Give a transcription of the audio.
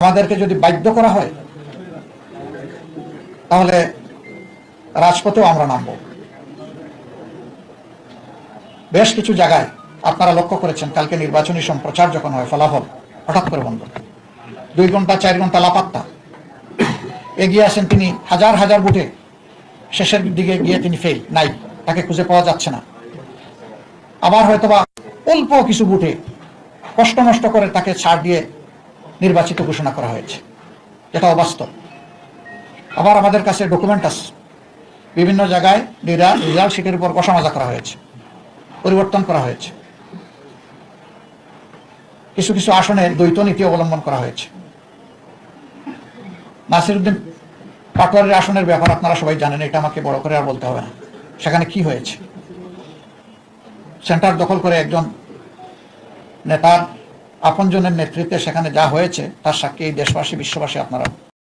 আমাদেরকে যদি বাধ্য করা হয় তাহলে রাজপথেও আমরা নামব। বেশ কিছু জায়গায় আপনারা লক্ষ্য করেছেন, কালকে নির্বাচনী সম্প্রচার যখন হয় ফলাফল হঠাৎ করে বন্ধ, 2 ঘন্টা 4 ঘন্টা লাপাত্তা। এগিয়ে আসেন তিনি হাজার হাজার ভোটে, শেষের দিকে গিয়ে তিনি ফেল, নাই, তাকে খুঁজে পাওয়া যাচ্ছে না। আবার হয়তোবা অল্প কিছু ভোটে কষ্ট নষ্ট করে তাকে ছাড় দিয়ে নির্বাচিত ঘোষণা করা হয়েছে, যেটা অবাস্তব। আবার আমাদের কাছে ডকুমেন্ট আছে, বিভিন্ন জায়গায় রেজাল্ট শিটের উপর কষামাজা করা হয়েছে, পরিবর্তন করা হয়েছে, কিছু কিছু আসনে দ্বৈত নীতি অবলম্বন করা হয়েছে। নাসিরউদ্দিন পাটোয়ারির আসনের ব্যাপার আপনারা সবাই জানেন, এটা আমাকে বড় করে আর বলতে হবে না। সেখানে কি হয়েছে, সেন্টার দখল করে একজন নেতার আপনজনের নেতৃত্বে সেখানে যা হয়েছে তার সাক্ষী এই দেশবাসী বিশ্ববাসী আপনারা